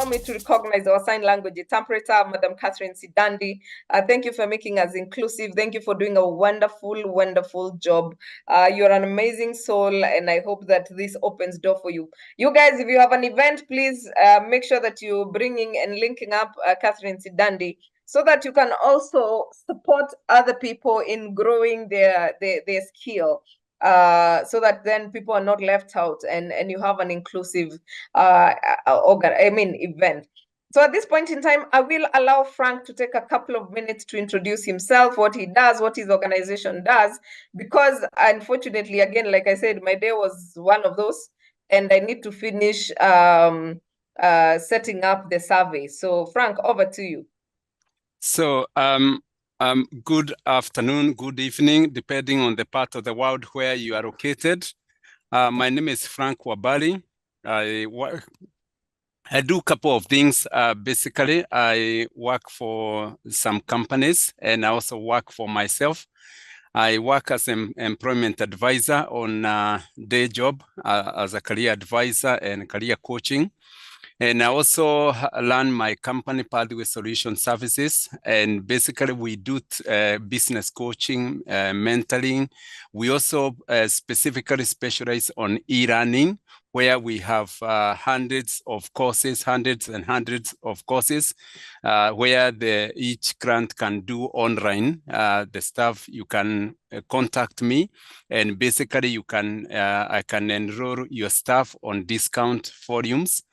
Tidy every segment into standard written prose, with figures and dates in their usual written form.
allow me to recognize our sign language interpreter, Madam Catherine Sidandi. Thank you for making us inclusive. Thank you for doing a wonderful, wonderful job. You're an amazing soul, and I hope that this opens door for you. You guys, if you have an event, please make sure that you're bringing and linking up Catherine Sidandi, so that you can also support other people in growing their skill, so that then people are not left out, and you have an inclusive event. So at this point in time, I will allow Frank to take a couple of minutes to introduce himself, what he does, what his organization does, because unfortunately, again, like I said, my day was one of those, and I need to finish setting up the survey. So Frank, over to you. So good afternoon, good evening, depending on the part of the world where you are located. My name is Frank Wambari. I do a couple of things. Basically, I work for some companies, and I also work for myself. I work as an employment advisor on a day job as a career advisor and career coaching. And I also run my company, Pathway Solution Services. And basically, we do business coaching, mentoring. We also specifically specialize on e-learning, where we have hundreds and hundreds of courses, where each client can do online the stuff. You can contact me, and basically you can I can enroll your staff on discount volumes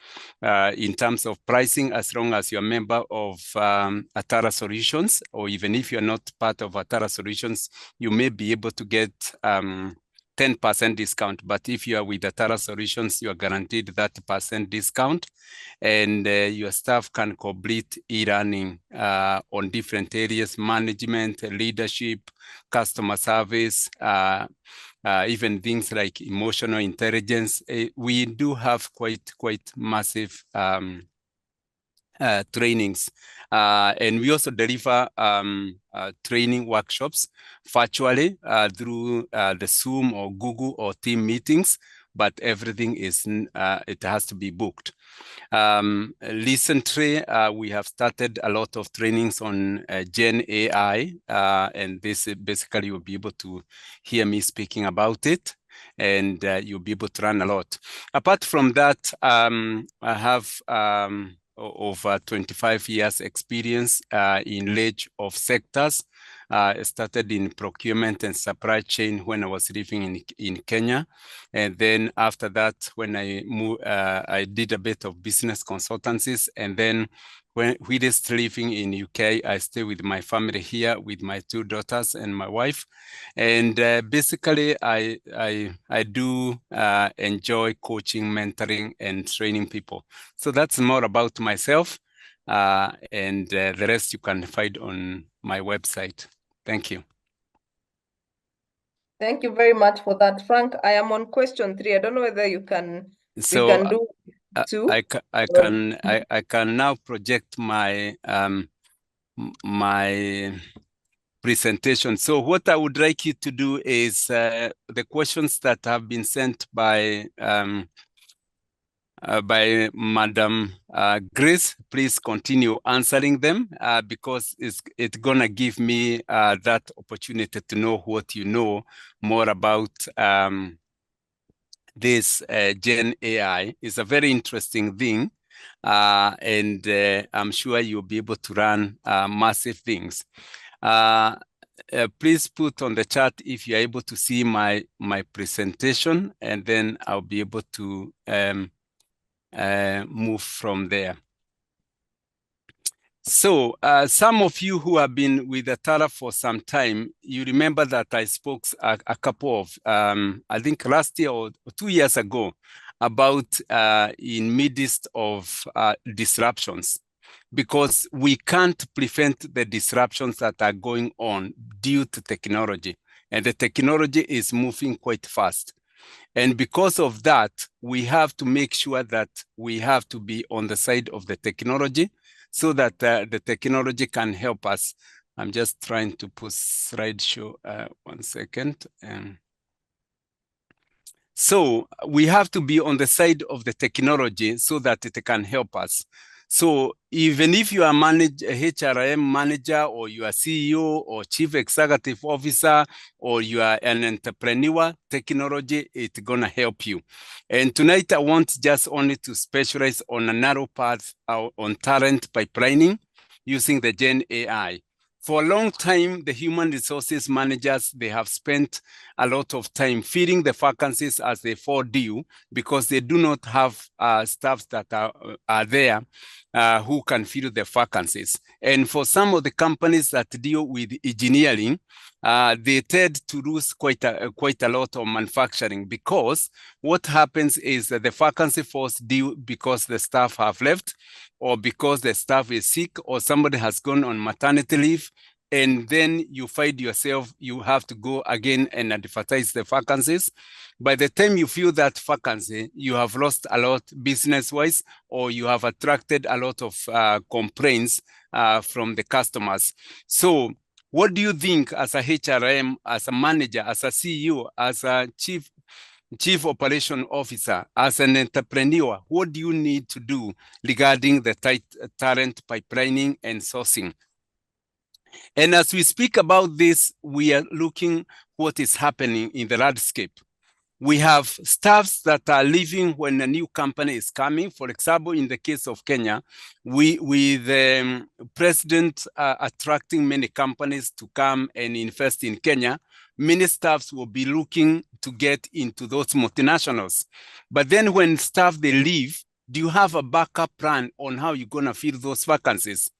in terms of pricing, as long as you're a member of Atara Solutions, or even if you're not part of Atara Solutions, you may be able to get 10% discount. But if you are with Atara Solutions, you are guaranteed that % discount, and your staff can complete e-learning on different areas: management, leadership, customer service, even things like emotional intelligence. We do have quite massive trainings, and we also deliver training workshops virtually through the Zoom or Google or Team meetings, but everything is it has to be booked. Recently, we have started a lot of trainings on Gen AI, and this basically you'll be able to hear me speaking about it, and you'll be able to learn a lot. Apart from that, I have over 25 years experience in range of sectors. I started in procurement and supply chain when I was living in Kenya. And then after that, when I moved, I did a bit of business consultancies. And then when we were living in UK, I stay with my family here with my 2 daughters and my wife. And basically, I do enjoy coaching, mentoring, and training people. So that's more about myself. And the rest you can find on my website. Thank you. Thank you very much for that, Frank. I am on question 3. I don't know whether you can. So we can do 2. I can now project my my presentation. So what I would like you to do is the questions that have been sent by Madam Grace, please continue answering them because it's gonna give me that opportunity to know what you know more about this Gen AI. Is a very interesting thing, and I'm sure you'll be able to run massive things. Please put on the chat if you're able to see my presentation, and then I'll be able to move from there. So some of you who have been with Atara for some time, you remember that I spoke a couple of, I think last year or 2 years ago, about in midst of disruptions, because we can't prevent the disruptions that are going on due to technology. And the technology is moving quite fast. And because of that, we have to make sure that we have to be on the side of the technology so that the technology can help us. I'm just trying to put slideshow, 1 second. So we have to be on the side of the technology so that it can help us. So even if you are a HRM manager or you are CEO or chief executive officer or you are an entrepreneur, technology is gonna help you. And tonight I want just only to specialize on a narrow path on talent pipelining using the Gen AI. For a long time, the human resources managers, they have spent a lot of time filling the vacancies as they fall due because they do not have staff that are there who can fill the vacancies. And for some of the companies that deal with engineering, they tend to lose quite a lot of manufacturing because what happens is that the vacancy falls due because the staff have left or because the staff is sick or somebody has gone on maternity leave, and then you find yourself, you have to go again and advertise the vacancies. By the time you fill that vacancy, you have lost a lot business-wise, or you have attracted a lot of complaints from the customers. So what do you think as a HRM, as a manager, as a CEO, as a chief operation officer, as an entrepreneur, what do you need to do regarding the talent pipelining and sourcing? And as we speak about this, we are looking what is happening in the landscape. We have staffs that are leaving when a new company is coming. For example, in the case of Kenya, with the president attracting many companies to come and invest in Kenya, many staffs will be looking to get into those multinationals. But then when staff, they leave, do you have a backup plan on how you're gonna fill those vacancies?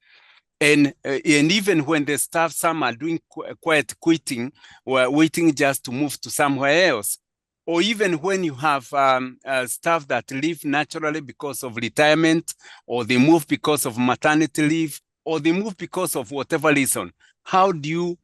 And even when the staff, some are doing quiet quitting or waiting just to move to somewhere else. Or even when you have staff that leave naturally because of retirement, or they move because of maternity leave, or they move because of whatever reason, how do you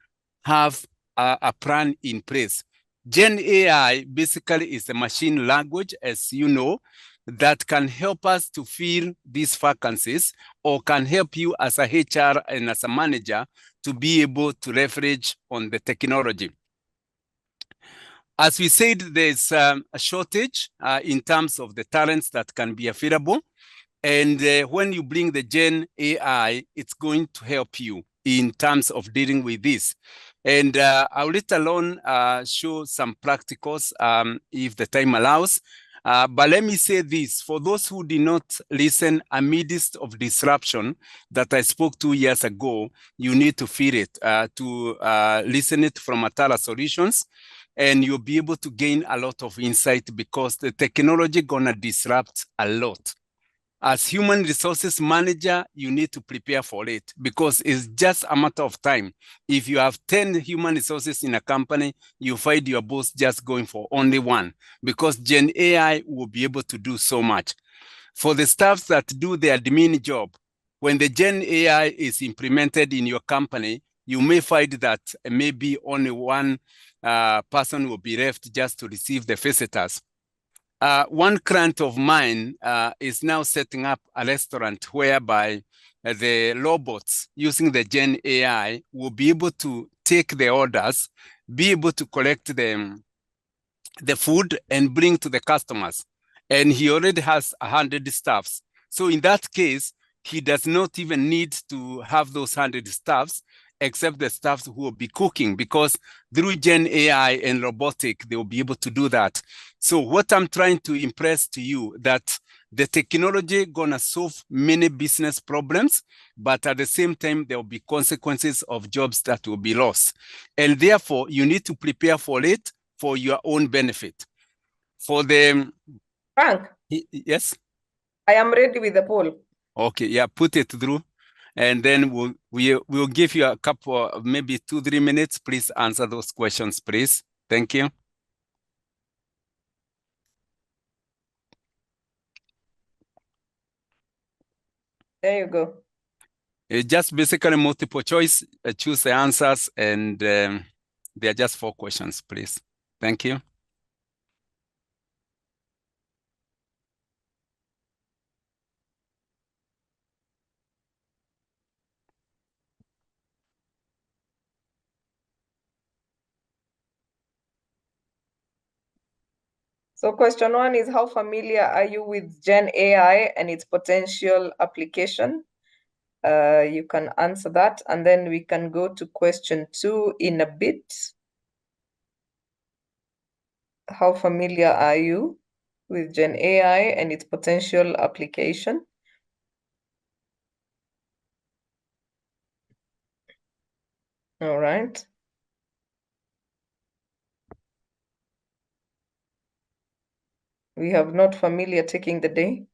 have a plan in place? Gen AI basically is a machine language, as you know, that can help us to fill these vacancies or can help you as a HR and as a manager to be able to leverage on the technology. As we said, there's a shortage in terms of the talents that can be available. And when you bring the Gen AI, it's going to help you in terms of dealing with this. And I'll let alone show some practicals if the time allows. But let me say this, for those who did not listen amidst of disruption that I spoke 2 years ago, you need to feel it, to listen it from Atala Solutions, and you'll be able to gain a lot of insight because the technology gonna disrupt a lot. As human resources manager, you need to prepare for it because it's just a matter of time. If you have 10 human resources in a company, you find your boss just going for only one because Gen AI will be able to do so much. For the staffs that do the admin job, when the Gen AI is implemented in your company, you may find that maybe only one person will be left just to receive the visitors. One client of mine is now setting up a restaurant whereby the robots using the Gen AI will be able to take the orders, be able to collect the food and bring to the customers. And he already has 100 staffs. So in that case, he does not even need to have those 100 staffs, except the staffs who will be cooking, because through Gen AI and robotic, they will be able to do that. So what I'm trying to impress to you, that the technology gonna solve many business problems, but at the same time, there will be consequences of jobs that will be lost. And therefore, you need to prepare for it for your own benefit. For the... Frank, Yes? I am ready with the poll. Okay, yeah, put it through. And then we'll give you a couple, maybe 2-3 minutes. Please answer those questions, please. Thank you. There you go. It's just basically multiple choice. Choose the answers, and they are just 4 questions, please. Thank you. So question 1 is, how familiar are you with Gen AI and its potential application? You can answer that, and then we can go to question 2 in a bit. How familiar are you with Gen AI and its potential application? All right. We have not familiar taking the day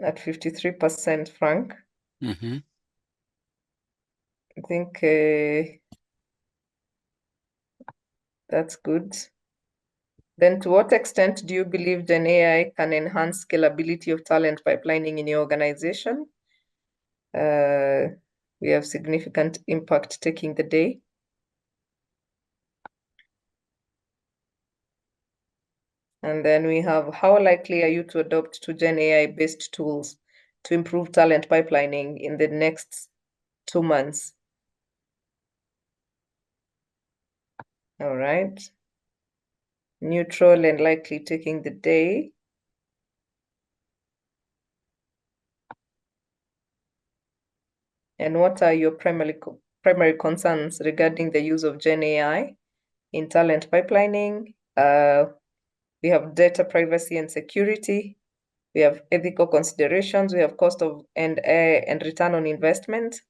at 53%, Frank. Mm-hmm. I think that's good. Then to what extent do you believe Gen AI can enhance scalability of talent pipelining in your organization? We have significant impact taking the day. And then we have, how likely are you to adopt to Gen AI-based tools to improve talent pipelining in the next 2 months? All right. Neutral and likely taking the day. And what are your primary concerns regarding the use of Gen AI in talent pipelining? We have data privacy and security. We have ethical considerations. We have cost of and return on investment,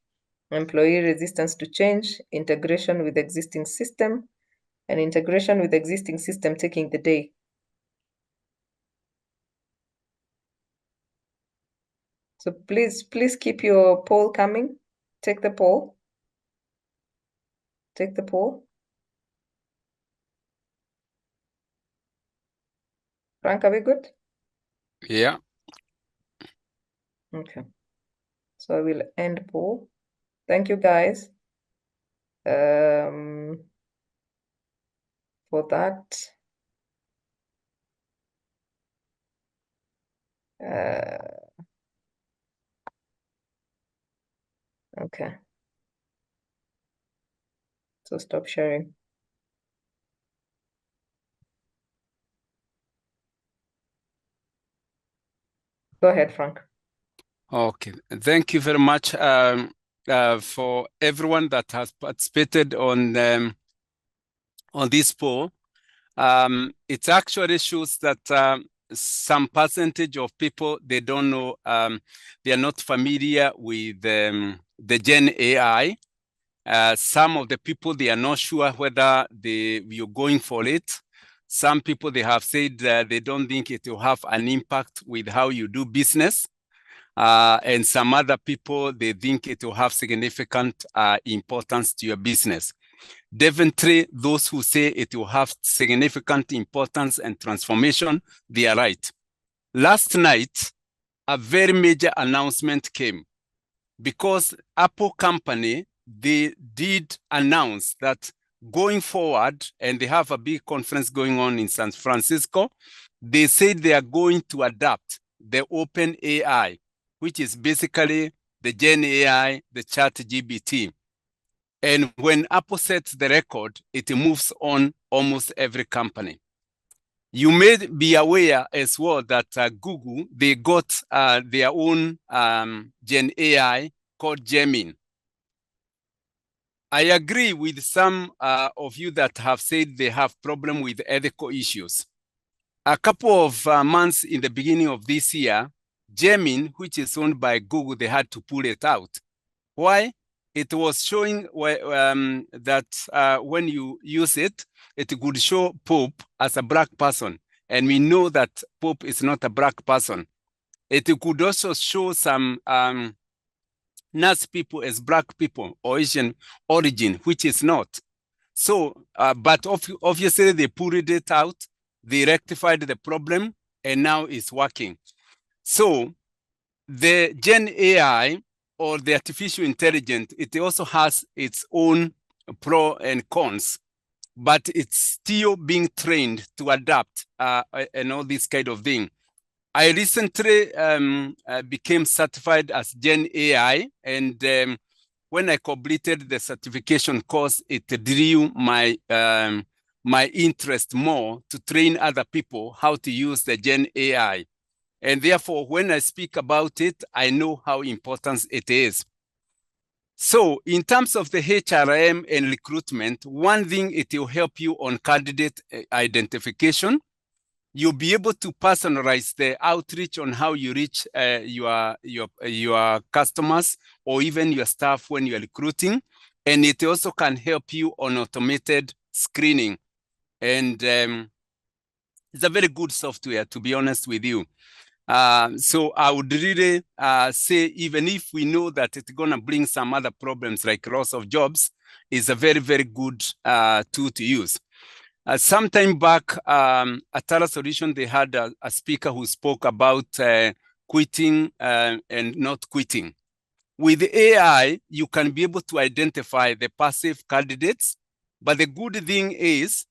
employee resistance to change, integration with existing system, and integration with existing system taking the day. So please keep your poll coming. Take the poll. Take the poll. Frank, are we good? Yeah. Okay. So I will end poll. Thank you guys for that. Okay. So stop sharing. Go ahead, Frank. Okay. Thank you very much for everyone that has participated on this poll. It actually shows that some percentage of people, they don't know, they are not familiar with the Gen AI. Some of the people, they are not sure whether you're going for it. Some people, they have said that they don't think it will have an impact with how you do business. And some other people, they think it will have significant importance to your business. Definitely, those who say it will have significant importance and transformation, they are right. Last night, a very major announcement came because Apple company, they did announce that going forward, and they have a big conference going on in San Francisco, they said they are going to adapt the open AI, which is basically the Gen AI, the ChatGPT. And when Apple sets the record, it moves on almost every company. You may be aware as well that Google, they got their own Gen AI called Gemini. I agree with some of you that have said they have problem with ethical issues. A couple of months in the beginning of this year, Gemini, which is owned by Google, they had to pull it out. Why? It was showing that when you use it, it could show Pope as a black person. And we know that Pope is not a black person. It could also show some Nazi people as black people or Asian origin, which is not. So, but obviously they pulled it out, they rectified the problem, and now it's working. So the Gen AI or the artificial intelligence, it also has its own pros and cons, but it's still being trained to adapt and all this kind of thing. I recently became certified as Gen AI, and when I completed the certification course, it drew my my interest more to train other people how to use the Gen AI. And therefore, when I speak about it, I know how important it is. So in terms of the HRM and recruitment, one thing, it will help you on candidate identification. You'll be able to personalize the outreach on how you reach your customers or even your staff when you're recruiting. And it also can help you on automated screening. And it's a very good software, to be honest with you. So I would really say, even if we know that it's going to bring some other problems like loss of jobs, it's a very, very good tool to use. Some time back, at Tara Solution, they had a speaker who spoke about quitting and not quitting. With AI, you can be able to identify the passive candidates. But the good thing is,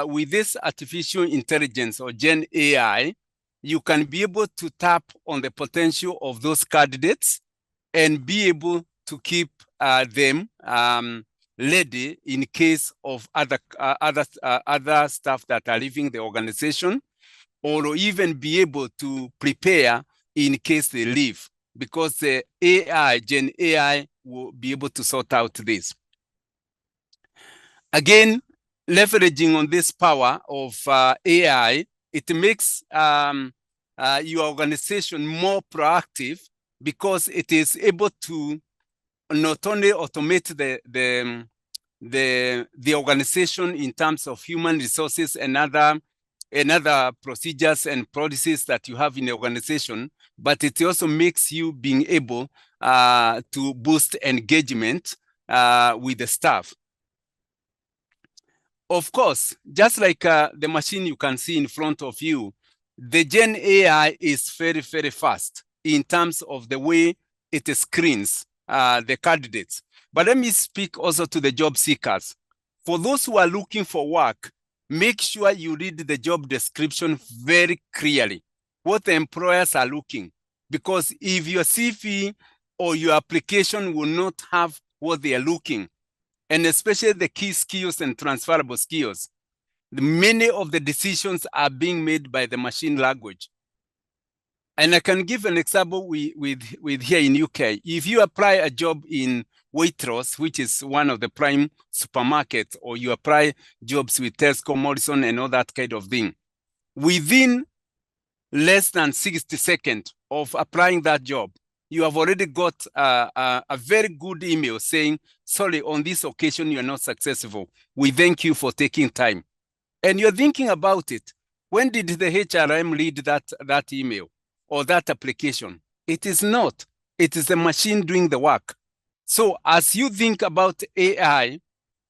with this artificial intelligence or Gen AI, you can be able to tap on the potential of those candidates and be able to keep them ready in case of other staff that are leaving the organization, or even be able to prepare in case they leave, because the AI, Gen AI, will be able to sort out this. Again, leveraging on this power of AI, it makes your organization more proactive, because it is able to not only automate the organization in terms of human resources and other procedures and policies that you have in the organization, but it also makes you being able to boost engagement with the staff. Of course, just like the machine you can see in front of you, the Gen AI is very, very fast in terms of the way it screens the candidates. But let me speak also to the job seekers. For those who are looking for work, make sure you read the job description very clearly, what the employers are looking. Because if your CV or your application will not have what they are looking, and especially the key skills and transferable skills, many of the decisions are being made by the machine language. And I can give an example with here in UK. If you apply a job in Waitrose, which is one of the prime supermarkets, or you apply jobs with Tesco, Morrison, and all that kind of thing, within less than 60 seconds of applying that job, you have already got a very good email saying, sorry, on this occasion, you're not successful. We thank you for taking time. And you're thinking about it. When did the HRM read that email or that application? It is not. It is the machine doing the work. So as you think about AI,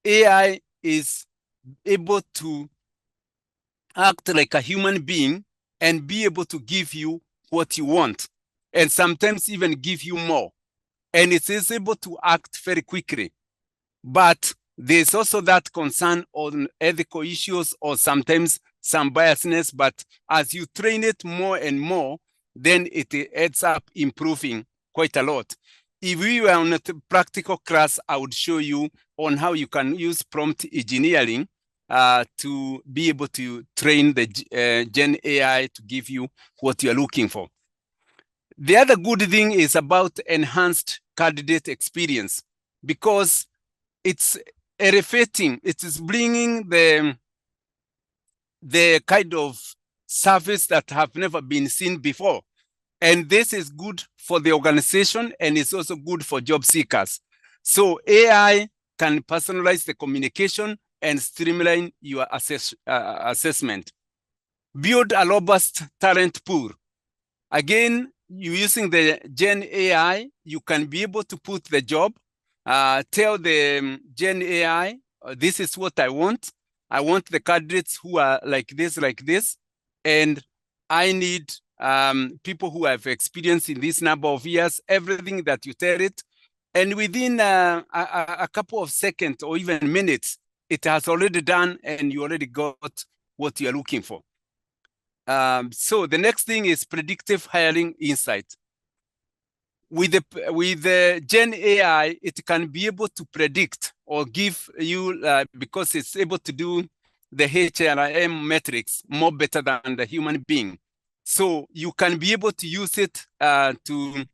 AI is able to act like a human being and be able to give you what you want, and sometimes even give you more. And it is able to act very quickly. But there's also that concern on ethical issues or sometimes some biasness. But as you train it more and more, then it ends up improving quite a lot. If we were on a practical class, I would show you on how you can use prompt engineering to be able to train the Gen AI to give you what you're looking for. The other good thing is about enhanced candidate experience, because it's elevating, it is bringing the kind of service that have never been seen before. And this is good for the organization, and it's also good for job seekers. So AI can personalize the communication and streamline your assessment. Build a robust talent pool. Again, you using the Gen AI, you can be able to put the job, tell the Gen AI, this is what I want. I want the candidates who are like this, and I need people who have experience in this number of years, everything that you tell it. And within a couple of seconds or even minutes, it has already done, and you already got what you're looking for. So the next thing is predictive hiring insight. With the Gen AI, it can be able to predict or give you, because it's able to do the HRM metrics more better than the human being. So you can be able to use it to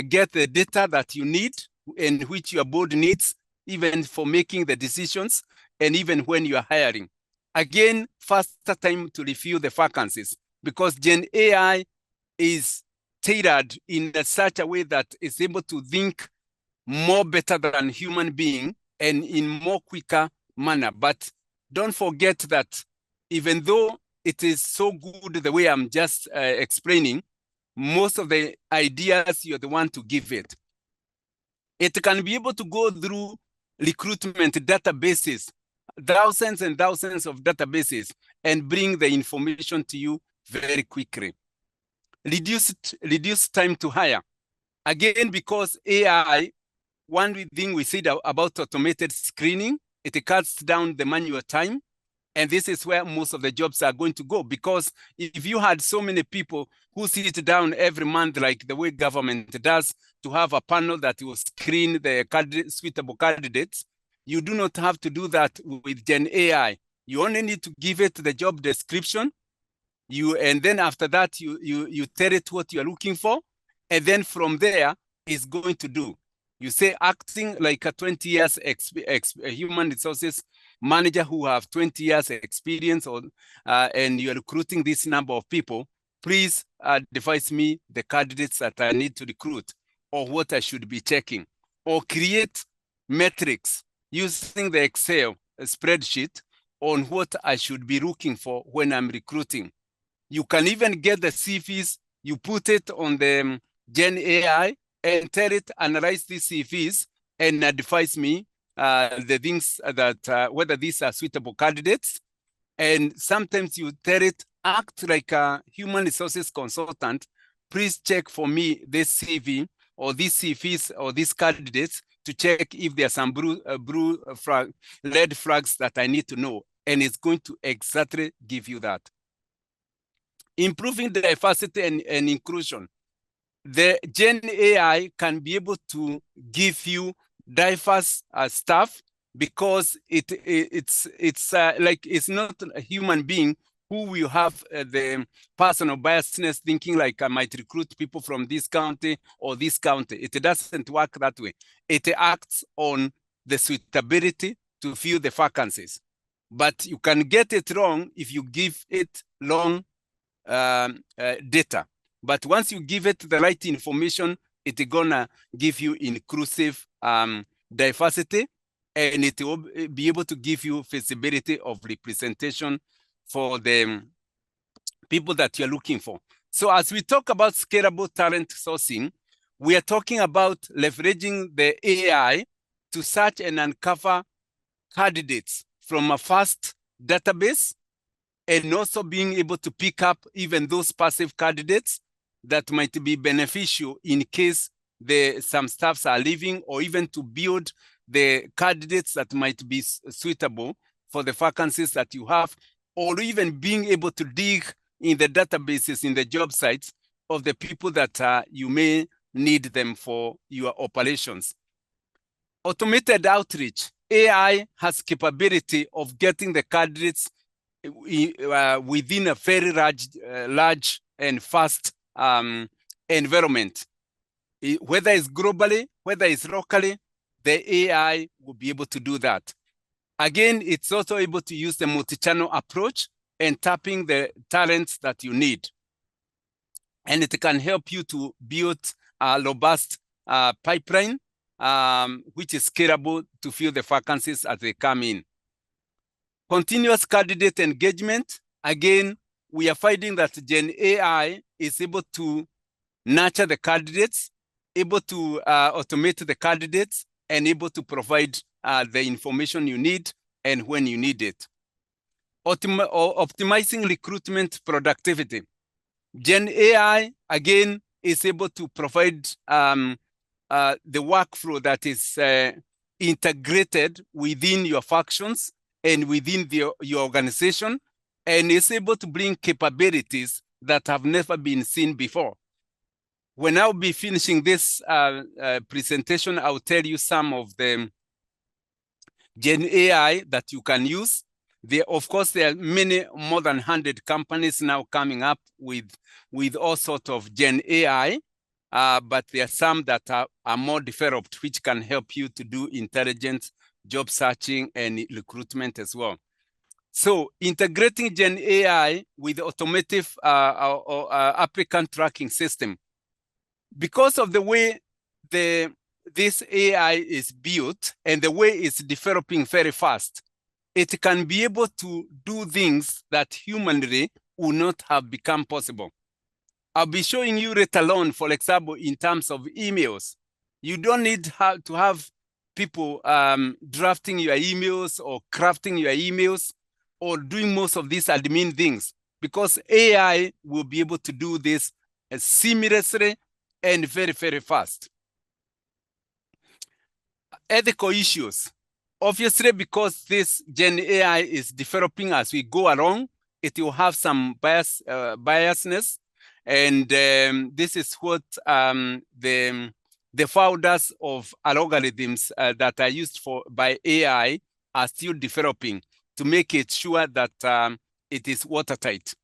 get the data that you need and which your board needs, even for making the decisions and even when you are hiring. Again, faster time to review the vacancies because Gen AI is tailored in such a way that it's able to think more better than human being and in more quicker manner. But don't forget that even though it is so good the way I'm just explaining, most of the ideas you're the one to give it. It can be able to go through recruitment databases, thousands and thousands of databases, and bring the information to you very quickly. Reduce time to hire. Again, because AI, one thing we said about automated screening, it cuts down the manual time. And this is where most of the jobs are going to go, because if you had so many people who sit down every month, like the way government does, to have a panel that will screen the suitable candidates, you do not have to do that with Gen AI. You only need to give it the job description, and then after that, you tell it what you're looking for, and then from there, it's going to do. You say acting like a 20 years human resources manager who have 20 years experience, and you're recruiting this number of people, please advise me the candidates that I need to recruit or what I should be checking, or create metrics using the Excel spreadsheet on what I should be looking for when I'm recruiting. You can even get the CVs, you put it on the Gen AI and tell it, analyze these CVs and advise me the things that, whether these are suitable candidates. And sometimes you tell it, act like a human resources consultant. Please check for me this CV or these CVs or these candidates to check if there are some red flags that I need to know. And it's going to exactly give you that. Improving the diversity and inclusion. The Gen AI can be able to give you diverse stuff because it's like it's not a human being who will have the personal biasness thinking like I might recruit people from this county or this county. It doesn't work that way. It acts on the suitability to fill the vacancies. But you can get it wrong if you give it wrong data. But once you give it the right information, it's gonna give you inclusive diversity, and it will be able to give you feasibility of representation for the people that you're looking for. So as we talk about scalable talent sourcing, we are talking about leveraging the AI to search and uncover candidates from a vast database, and also being able to pick up even those passive candidates that might be beneficial in case some staffs are leaving, or even to build the candidates that might be suitable for the vacancies that you have, or even being able to dig in the databases, in the job sites of the people that you may need them for your operations. Automated outreach. AI has capability of getting the candidates within a very large and fast environment. Whether it's globally, whether it's locally, the AI will be able to do that. Again, it's also able to use the multi-channel approach and tapping the talents that you need. And it can help you to build a robust pipeline, which is scalable to fill the vacancies as they come in. Continuous candidate engagement. Again, we are finding that Gen AI is able to nurture the candidates, able to automate the candidates, and able to provide the information you need and when you need it. Optimizing recruitment productivity. Gen AI, again, is able to provide the workflow that is integrated within your functions and within your organization, and is able to bring capabilities that have never been seen before. When I'll be finishing this presentation, I'll tell you some of the Gen AI that you can use. Of course, there are many, more than 100 companies now coming up with all sorts of Gen AI, but there are some that are more developed, which can help you to do intelligent job searching and recruitment as well. So integrating Gen AI with automotive applicant tracking system, because of the way this AI is built and the way it's developing very fast, it can be able to do things that humanly would not have become possible. I'll be showing you later on, for example, in terms of emails. You don't need to have people drafting your emails or crafting your emails or doing most of these admin things, because AI will be able to do this seamlessly and very, very fast. Ethical issues. Obviously, because this Gen AI is developing as we go along, it will have some biasness. And this is what the founders of algorithms that are used by AI are still developing to make it sure that it is watertight.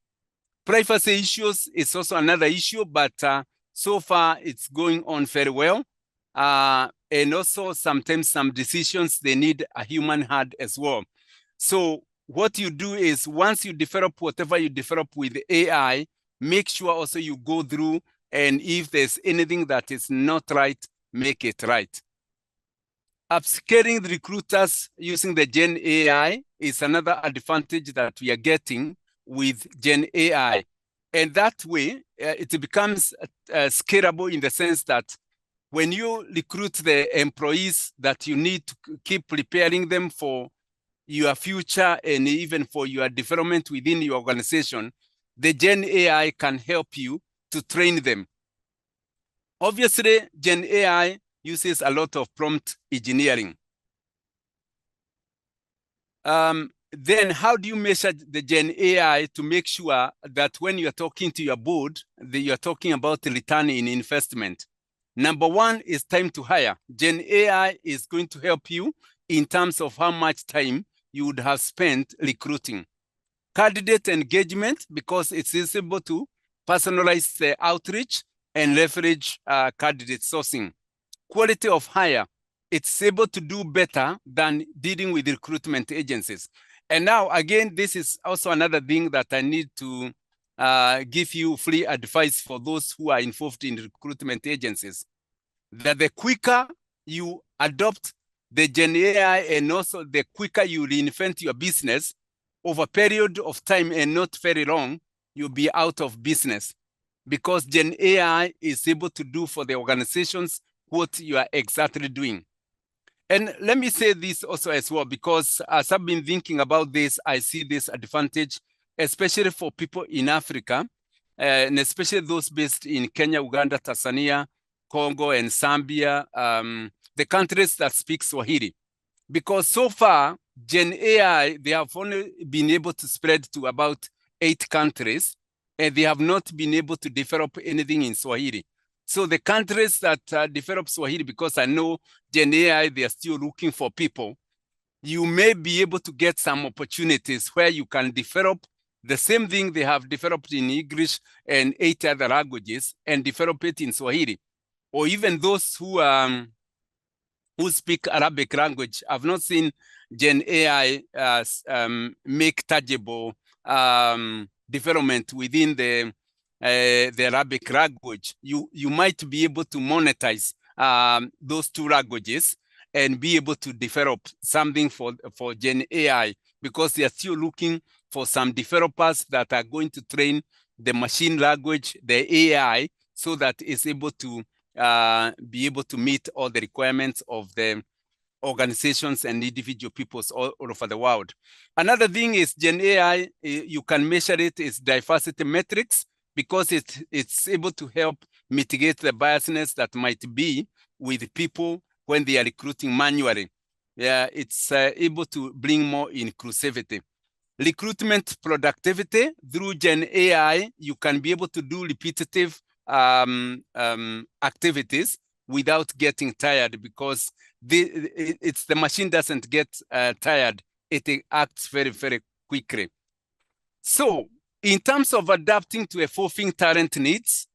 Privacy issues is also another issue, but so far it's going on very well. And also sometimes some decisions, they need a human hand as well. So what you do is, once you develop whatever you develop with AI, make sure also you go through, and if there's anything that is not right, make it right. Upscaling the recruiters using the Gen AI is another advantage that we are getting with Gen AI. And that way, it becomes scalable in the sense that when you recruit the employees that you need to keep preparing them for your future and even for your development within your organization, the Gen AI can help you to train them. Obviously, Gen AI uses a lot of prompt engineering. Then how do you measure the Gen AI to make sure that when you're talking to your board, that you're talking about the return in investment? Number one is time to hire. Gen AI is going to help you in terms of how much time you would have spent recruiting. Candidate engagement, because it's able to personalize the outreach and leverage candidate sourcing. Quality of hire, it's able to do better than dealing with recruitment agencies. And now, again, this is also another thing that I need to give you free advice for those who are involved in recruitment agencies, that the quicker you adopt the Gen AI and also the quicker you reinvent your business over a period of time and not very long, you'll be out of business, because Gen AI is able to do for the organizations what you are exactly doing. And let me say this also as well, because as I've been thinking about this, I see this advantage, especially for people in Africa, and especially those based in Kenya, Uganda, Tanzania, Congo, and Zambia, the countries that speak Swahili. Because so far, Gen AI, they have only been able to spread to about 8 countries, and they have not been able to develop anything in Swahili. So the countries that develop Swahili, because I know Gen AI, they are still looking for people, you may be able to get some opportunities where you can develop the same thing they have developed in English and 8 other languages and develop it in Swahili. Or even those who speak Arabic language. I've not seen Gen AI make tangible development within the Arabic language. You might be able to monetize those 2 languages and be able to develop something for Gen AI, because they are still looking for some developers that are going to train the machine language, the AI, so that it's able to be able to meet all the requirements of the organizations and individual peoples all over the world. Another thing is Gen AI, you can measure it, is diversity metrics, because it's able to help mitigate the biasness that might be with people when they are recruiting manually. Yeah, it's able to bring more inclusivity. Recruitment productivity, through Gen AI, you can be able to do repetitive activities without getting tired, because the machine doesn't get tired it acts very, very quickly. So in terms of adapting to evolving talent needs,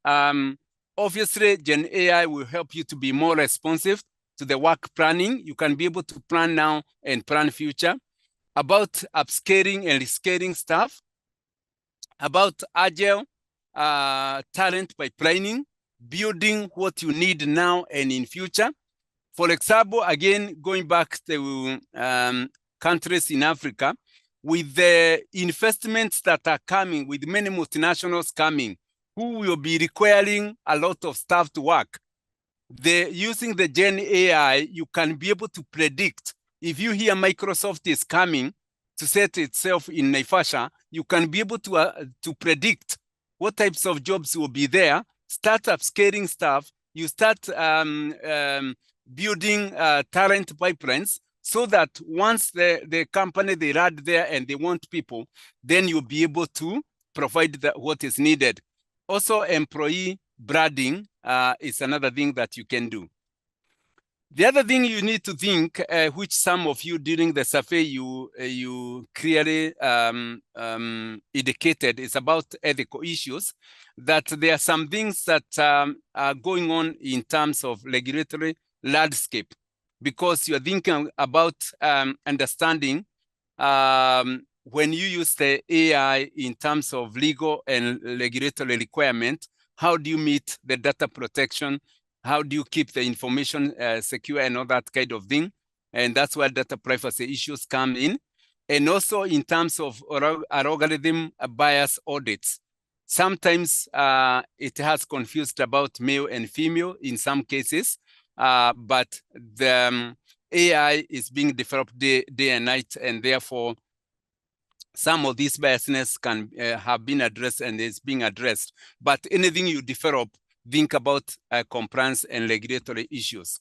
obviously Gen AI will help you to be more responsive to the work planning. You can be able to plan now and plan future, about upscaling and rescaling staff, about agile talent pipelining, building what you need now and in future. For example, again, going back to countries in Africa, with the investments that are coming, with many multinationals coming, who will be requiring a lot of staff to work, using the Gen AI, you can be able to predict. If you hear Microsoft is coming to set itself in Naivasha, you can be able to predict what types of jobs will be there, start upscaling staff, you start building talent pipelines, so that once the company, they run there and they want people, then you'll be able to provide what is needed. Also, employee branding is another thing that you can do. The other thing you need to think, which some of you during the survey you clearly indicated, is about ethical issues, that there are some things that are going on in terms of regulatory landscape, because you're thinking about understanding when you use the AI in terms of legal and regulatory requirement, how do you meet the data protection? How do you keep the information secure and all that kind of thing? And that's where data privacy issues come in. And also in terms of algorithm bias audits. Sometimes it has confused about male and female in some cases, but the AI is being developed day and night, and therefore some of these biasness can have been addressed and is being addressed. But anything you develop, think about compliance and regulatory issues.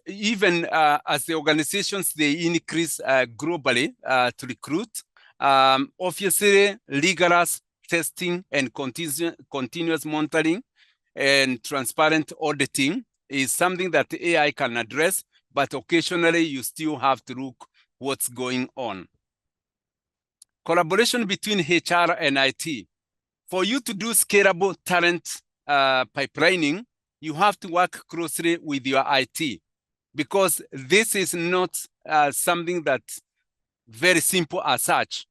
Even as the organizations, they increase globally to recruit, obviously rigorous testing and continuous monitoring and transparent auditing is something that AI can address, but occasionally you still have to look what's going on. Collaboration between HR and IT. For you to do scalable talent pipelining, you have to work closely with your IT, because this is not something that's very simple as such.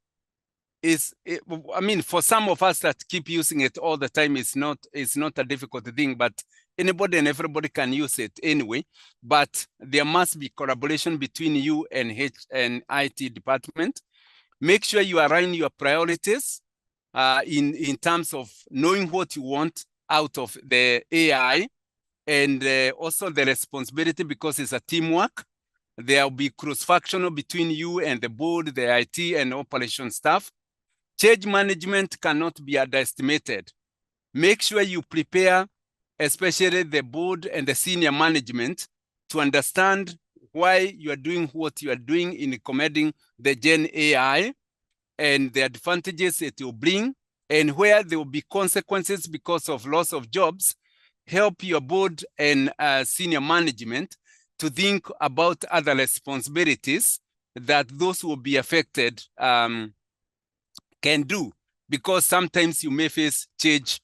I mean, for some of us that keep using it all the time, it's not a difficult thing, but anybody and everybody can use it anyway. But there must be collaboration between you and IT department. Make sure you align your priorities in terms of knowing what you want out of the AI, and also the responsibility, because it's a teamwork. There will be cross-functional between you and the board, the IT and operation staff. Change management cannot be underestimated. Make sure you prepare, especially the board and the senior management, to understand why you are doing what you are doing in recommending the Gen AI and the advantages it will bring, and where there will be consequences because of loss of jobs. Help your board and senior management to think about other responsibilities that those who will be affected can do, because sometimes you may face change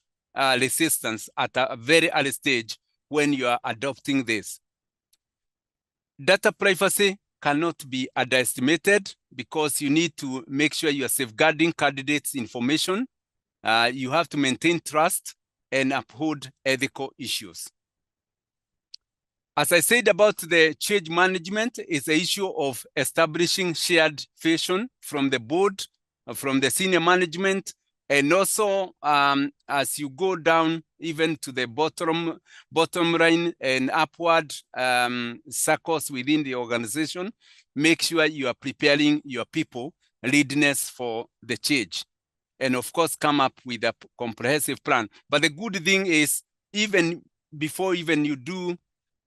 resistance at a very early stage when you are adopting this. Data privacy cannot be underestimated, because you need to make sure you are safeguarding candidates' information. You have to maintain trust and uphold ethical issues. As I said about the change management, is the issue of establishing shared vision from the board, from the senior management, and also as you go down even to the bottom line and upward circles within the organization, make sure you are preparing your people readiness for the change. And of course, come up with a comprehensive plan. But the good thing is, even before you do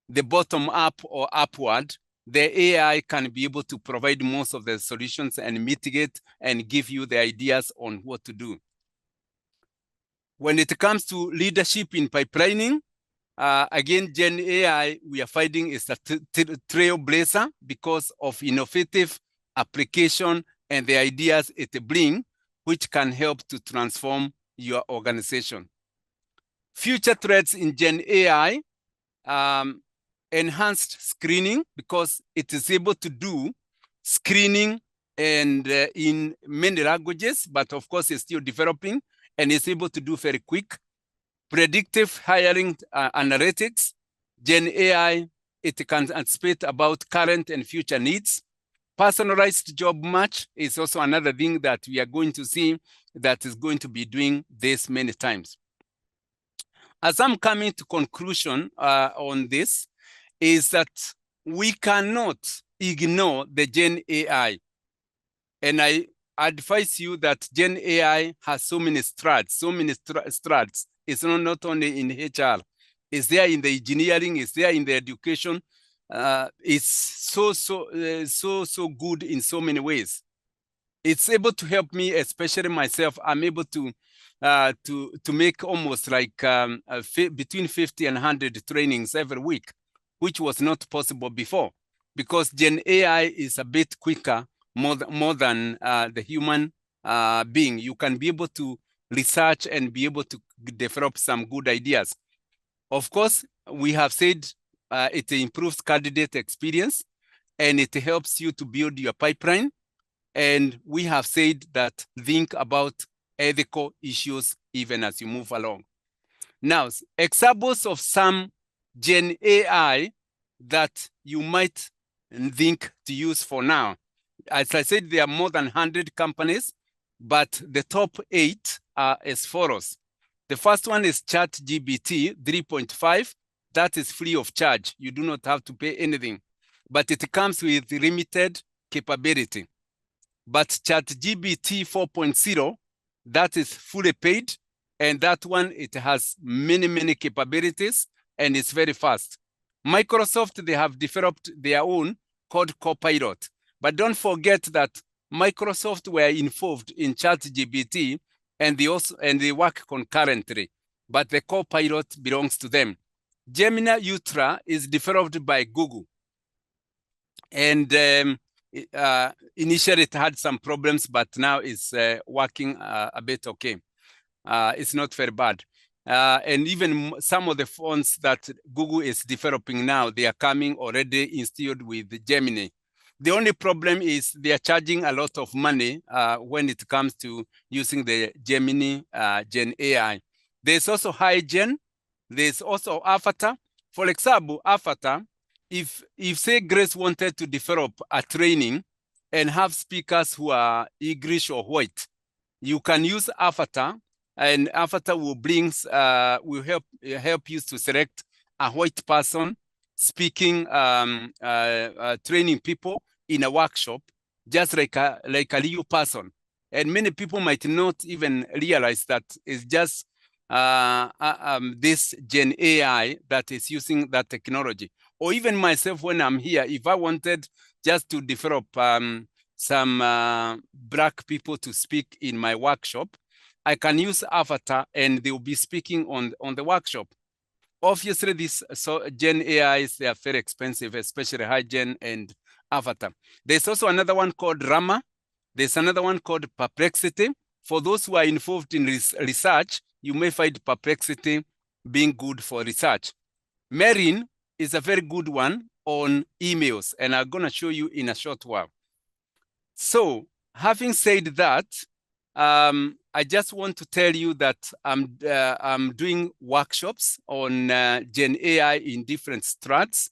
the bottom up or upward, the AI can be able to provide most of the solutions and mitigate and give you the ideas on what to do. When it comes to leadership in pipelining, again, Gen AI, we are finding is a trailblazer because of innovative application, and the ideas it brings, which can help to transform your organization. Future threats in Gen AI, enhanced screening, because it is able to do screening and in many languages, but of course it's still developing, and it's able to do very quick. Predictive hiring analytics, Gen AI, it can anticipate about current and future needs. Personalized job match is also another thing that we are going to see that is going to be doing this many times. As I'm coming to conclusion on this, is that we cannot ignore the Gen AI. And I advise you that Gen AI has so many strands, It's not only in HR, it's there in the engineering, it's there in the education. It's so good in so many ways. It's able to help me, especially myself. I'm able to make almost like between 50 and 100 trainings every week, which was not possible before, because Gen AI is a bit quicker, more than the human being. You can be able to research and be able to develop some good ideas. Of course, we have said it improves candidate experience, and it helps you to build your pipeline. And we have said that think about ethical issues even as you move along. Now, examples of some Gen AI that you might think to use for now. As I said, there are more than 100 companies, but the top 8 are as follows. The first one is ChatGPT 3.5. That is free of charge. You do not have to pay anything, but it comes with limited capability. But ChatGPT 4.0, that is fully paid, and that one, it has many capabilities, and it's very fast. Microsoft, they have developed their own called Copilot. But don't forget that Microsoft were involved in ChatGPT, and they work concurrently, but the Copilot belongs to them. Gemini Ultra is developed by Google. And initially it had some problems, but now it's working a bit okay. It's not very bad. And even some of the phones that Google is developing now, they are coming already installed with Gemini. The only problem is they are charging a lot of money when it comes to using the Gemini Gen AI. There's also HiGen. There's also Avatar. For example, Avatar, if say Grace wanted to develop a training and have speakers who are English or white, you can use Avatar, and Avatar will help you to select a white person speaking, training people in a workshop, just like a real person. And many people might not even realize that it's just this Gen AI that is using that technology. Or even myself, when I'm here, if I wanted just to develop some Black people to speak in my workshop, I can use Avatar and they will be speaking on the workshop. Obviously, these Gen AIs, they are very expensive, especially HiGen and Avatar. There's also another one called Rama. There's another one called Perplexity. For those who are involved in research, you may find Perplexity being good for research. Merin is a very good one on emails, and I'm going to show you in a short while. So, having said that, I just want to tell you that I'm doing workshops on Gen AI in different strats,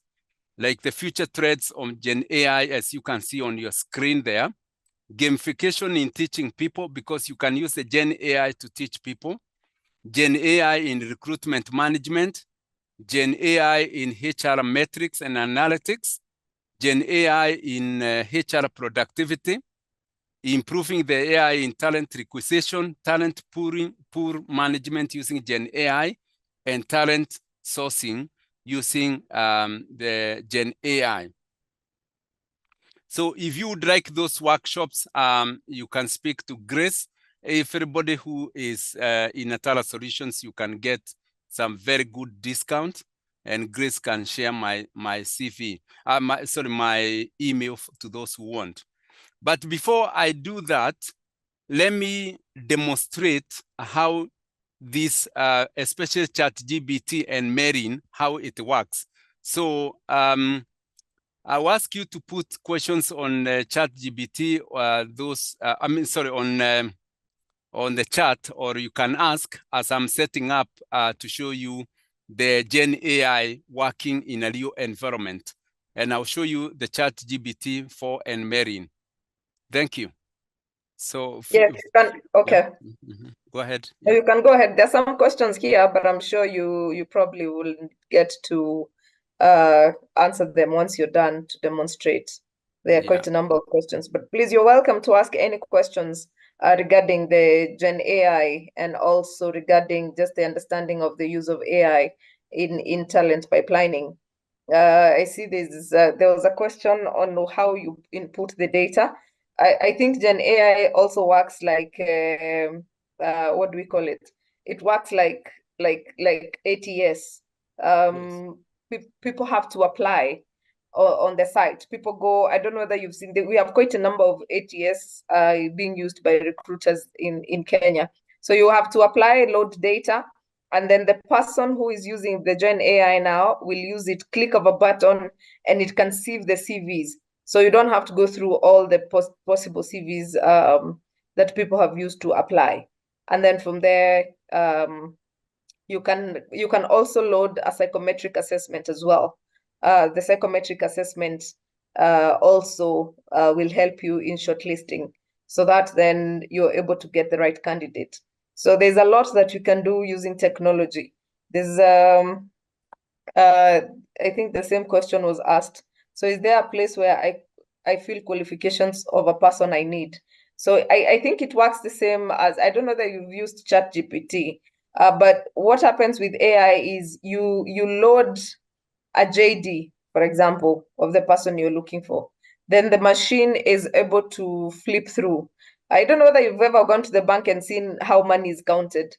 like the future threads on Gen AI, as you can see on your screen there. Gamification in teaching people, because you can use the Gen AI to teach people. Gen AI in recruitment management. Gen AI in HR metrics and analytics. Gen AI in HR productivity. Improving the AI in talent requisition, talent pool management using Gen AI, and talent sourcing using the Gen AI. So if you would like those workshops, you can speak to Grace. Everybody who is in Atala Solutions, you can get some very good discount, and Grace can share my CV, my email to those who want. But before I do that, let me demonstrate how this, especially ChatGPT and Marine, how it works. So I'll ask you to put questions on ChatGPT, on the chat, or you can ask as I'm setting up to show you the Gen AI working in a real environment. And I'll show you the ChatGPT 4 and Marine. Thank you. So yes, you can. Okay. Yeah. Go ahead. Yeah. You can go ahead. There's some questions here, but I'm sure you probably will get to answer them once you're done to demonstrate. There are quite a number of questions, but please, you're welcome to ask any questions regarding the Gen AI and also regarding just the understanding of the use of AI in talent pipelining. I see there was a question on how you input the data. I think Gen AI also works like what do we call it? It works like ATS. People have to apply on the site. People go. I don't know whether you've seen. We have quite a number of ATS being used by recruiters in Kenya. So you have to apply, load data, and then the person who is using the Gen AI now will use it, click of a button, and it can sieve the CVs. So you don't have to go through all the possible CVs that people have used to apply. And then from there, you can also load a psychometric assessment as well. The psychometric assessment also will help you in shortlisting, so that then you're able to get the right candidate. So there's a lot that you can do using technology. There's I think the same question was asked. So is there a place where I feel qualifications of a person I need? So I think it works the same as, I don't know that you've used ChatGPT, but what happens with AI is you load a JD, for example, of the person you're looking for. Then the machine is able to flip through. I don't know whether you've ever gone to the bank and seen how money is counted.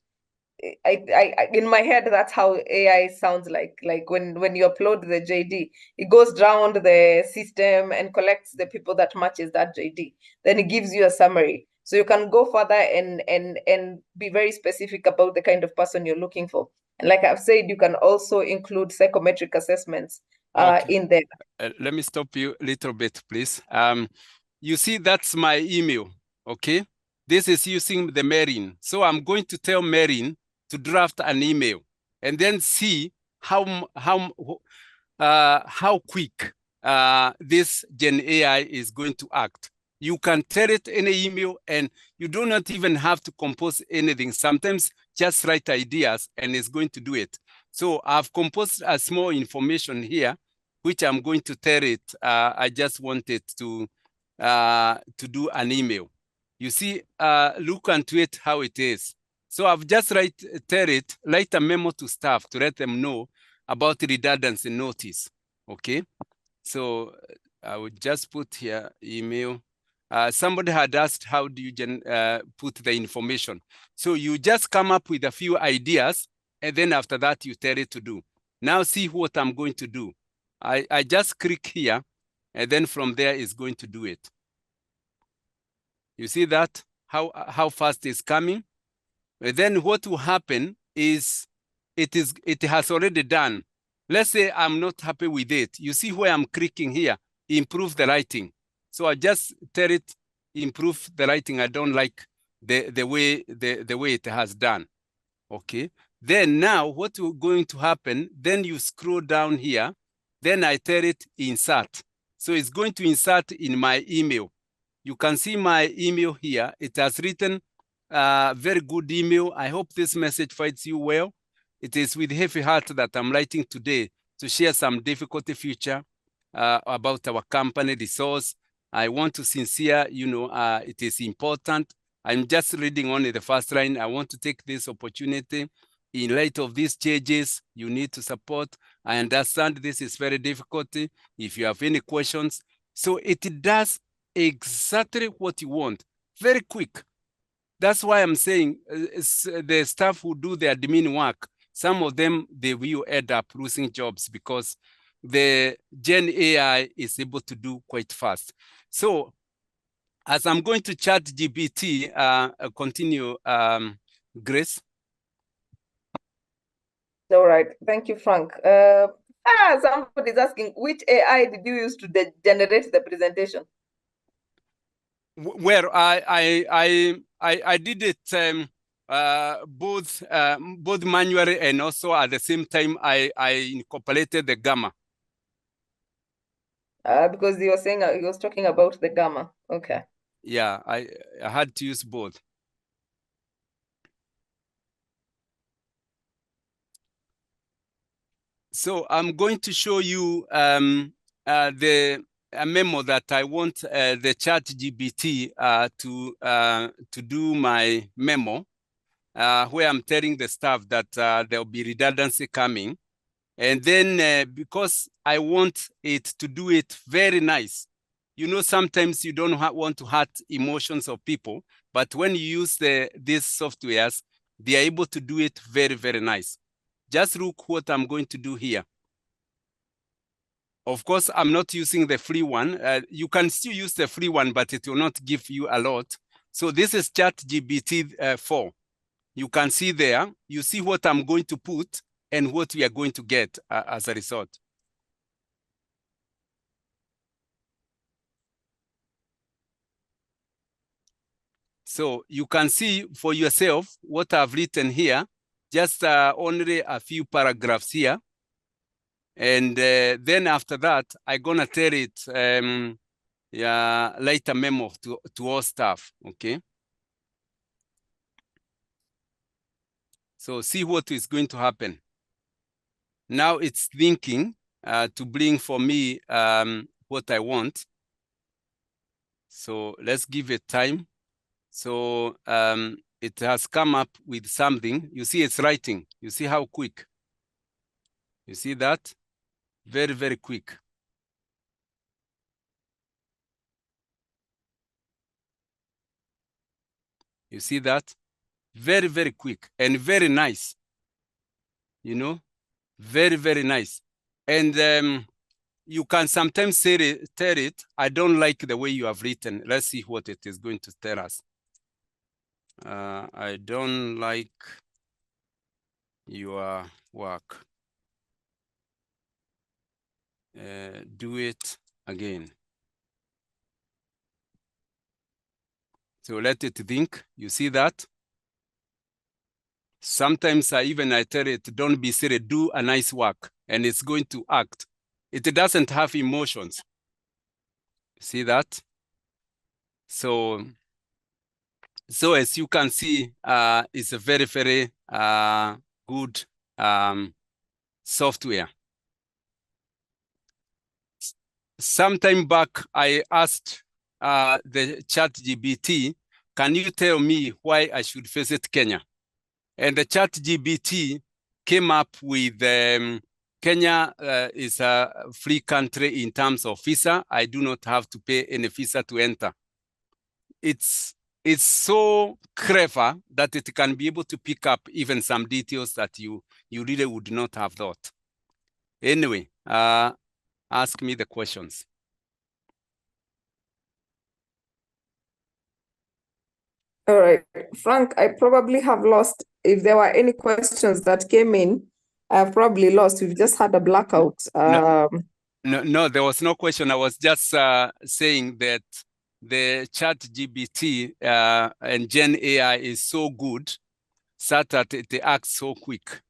I in my head, that's how AI sounds like. Like when you upload the JD, it goes around the system and collects the people that matches that JD. Then it gives you a summary. So you can go further and be very specific about the kind of person you're looking for. And like I've said, you can also include psychometric assessments in there. Let me stop you a little bit, please. You see, that's my email, okay? This is using the Marine. So I'm going to tell Marine to draft an email and then see how quick this Gen AI is going to act. You can tell it in an email and you do not even have to compose anything. Sometimes just write ideas and it's going to do it. So I've composed a small information here, which I'm going to tell it. I just wanted to do an email. You see, look into it how it is. So I've just write a memo to staff to let them know about the redundancy notice. Okay, so I would just put here email. Somebody had asked, how do you put the information? So you just come up with a few ideas, and then after that, you tell it to do. Now see what I'm going to do. I just click here, and then from there is going to do it. You see that, how fast it's coming? And then what will happen is it has already done. Let's say I'm not happy with it. You see where I'm clicking here, improve the writing. So I just tell it, improve the writing. I don't like the way it has done. Okay. Then now what is going to happen, then you scroll down here, then I tell it insert. So it's going to insert in my email. You can see my email here. It has written very good email. I hope this message finds you well. It is with heavy heart that I'm writing today to share some difficult future about our company resource. I want to sincere, it is important. I'm just reading only the first line. I want to take this opportunity. In light of these changes, you need to support. I understand this is very difficult. If you have any questions. So it does exactly what you want, very quick. That's why I'm saying the staff who do the admin work, some of them, they will end up losing jobs because the Gen AI is able to do quite fast. So As I'm going to ChatGPT, continue, Grace. All right. Thank you, Frank. Somebody's asking, which AI did you use to generate the presentation? Where I did it both manually and also at the same time I incorporated the gamma. Because he was saying he was talking about the gamma. Okay. Yeah, I had to use both. So I'm going to show you the memo that I want the ChatGPT to do my memo, where I'm telling the staff that there'll be redundancy coming. And then because I want it to do it very nice, you know, sometimes you don't want to hurt emotions of people, but when you use these softwares, they are able to do it very, very nice. Just look what I'm going to do here. Of course, I'm not using the free one. You can still use the free one, but it will not give you a lot. So this is ChatGPT 4. You can see there, you see what I'm going to put and what we are going to get as a result. So you can see for yourself what I've written here, just only a few paragraphs here. And then after that, I'm gonna tell it, write a memo to all staff, okay? So see what is going to happen. Now it's thinking to bring for me what I want. So let's give it time. So it has come up with something. You see it's writing. You see how quick. You see that? Very, very quick. You see that? Very, very quick and very nice. You know, very, very nice. And you can sometimes tell it, I don't like the way you have written. Let's see what it is going to tell us. I don't like your work. Do it again. So let it think. You see that? Sometimes I tell it, don't be silly, do a nice work, and it's going to act. It doesn't have emotions. See that? So as you can see, it's a very, very good software. Sometime back, I asked the ChatGPT, can you tell me why I should visit Kenya? And the ChatGPT came up with Kenya is a free country in terms of visa. I do not have to pay any visa to enter. It's so clever that it can be able to pick up even some details that you really would not have thought. Anyway, ask me the questions. All right, Frank, I probably have lost, if there were any questions that came in, I've probably lost. We've just had a blackout. No, there was no question. I was just saying that the ChatGPT and Gen AI is so good such that it acts so quick.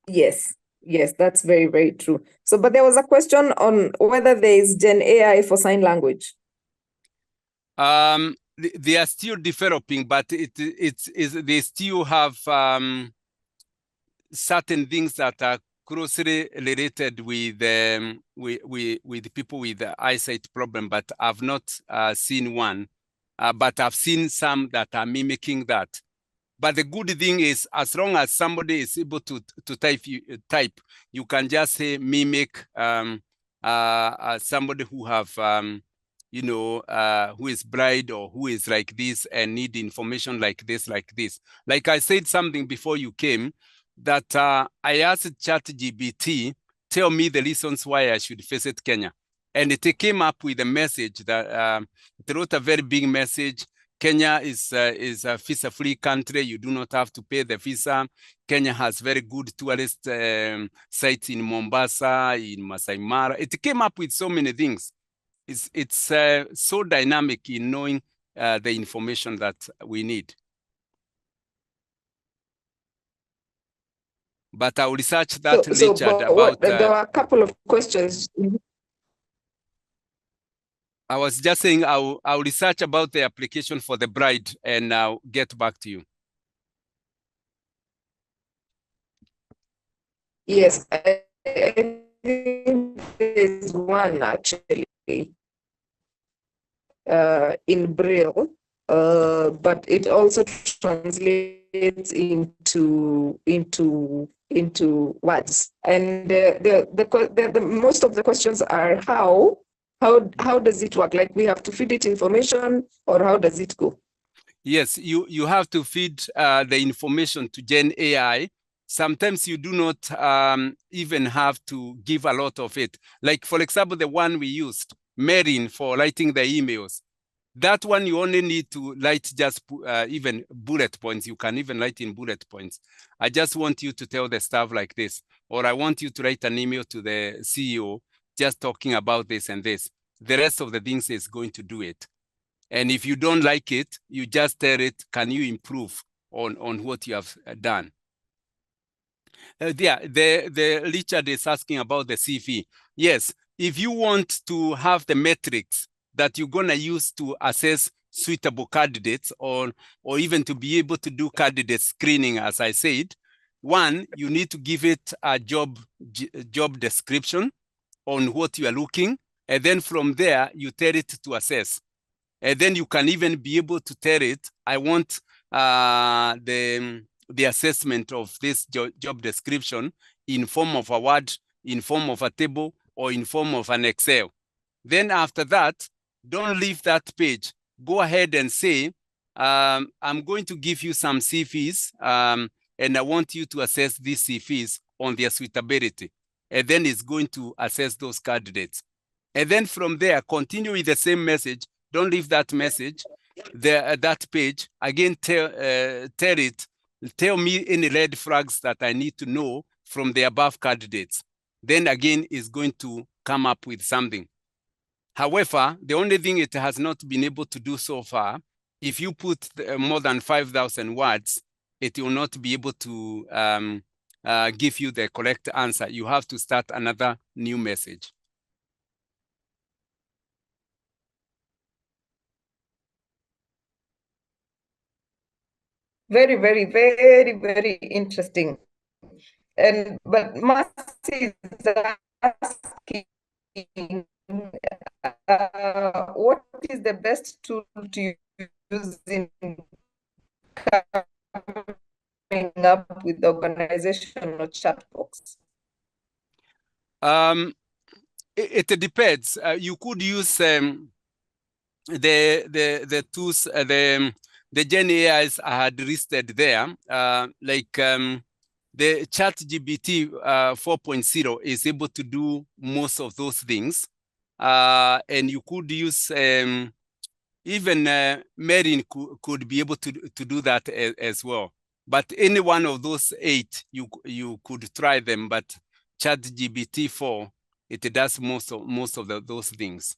Yes, that's very, very true. So, but there was a question on whether there is Gen AI for sign language. They are still developing, but they still have certain things that are closely related with people with the eyesight problem, but I've not seen one. But I've seen some that are mimicking that. But the good thing is, as long as somebody is able to type, you can just say mimic somebody who have who is blind or who is like this and need information like this, like this. Like I said something before you came, that I asked ChatGPT, tell me the reasons why I should visit Kenya. And it came up with a message that it wrote a very big message. Kenya is a visa-free country. You do not have to pay the visa. Kenya has very good tourist sites in Mombasa, in Masai Mara. It came up with so many things. It's so dynamic in knowing the information that we need. But I'll research that, Richard, about... there were a couple of questions. I was just saying I'll research about the application for the bride and I'll get back to you. Yes, I think there's one actually in Braille, but it also translates into words. And the most of the questions are how does it work? Like we have to feed it information, or how does it go? Yes, you have to feed the information to Gen AI. Sometimes you do not even have to give a lot of it. Like, for example, the one we used, Marin, for writing the emails. That one you only need to write just even bullet points. You can even write in bullet points. I just want you to tell the staff like this, or I want you to write an email to the CEO just talking about this and this. The rest of the things is going to do it. And if you don't like it, you just tell it, can you improve on what you have done? The Richard is asking about the CV. Yes, if you want to have the metrics that you're going to use to assess suitable candidates or even to be able to do candidate screening, as I said, one, you need to give it a job description on what you are looking. And then from there, you tell it to assess. And then you can even be able to tell it, I want the assessment of this job description in form of a Word, in form of a table, or in form of an Excel. Then after that, don't leave that page. Go ahead and say, I'm going to give you some CVs, and I want you to assess these CVs on their suitability. And then it's going to assess those candidates. And then from there, continue with the same message. Don't leave that message, that page. Again, tell me any red flags that I need to know from the above candidates. Then again, it's going to come up with something. However, the only thing it has not been able to do so far, if you put more than 5,000 words, it will not be able to give you the correct answer. You have to start another new message. Very, very, very, very interesting. But Mercy is asking, what is the best tool to use in coming up with the organizational chat box? It depends. You could use the tools, the Gen AIs I had listed there, like the ChatGPT 4.0 is able to do most of those things. And you could use even Marin could be able to do that as well. But any one of those 8, you could try them. But ChatGPT 4, it does most of those things.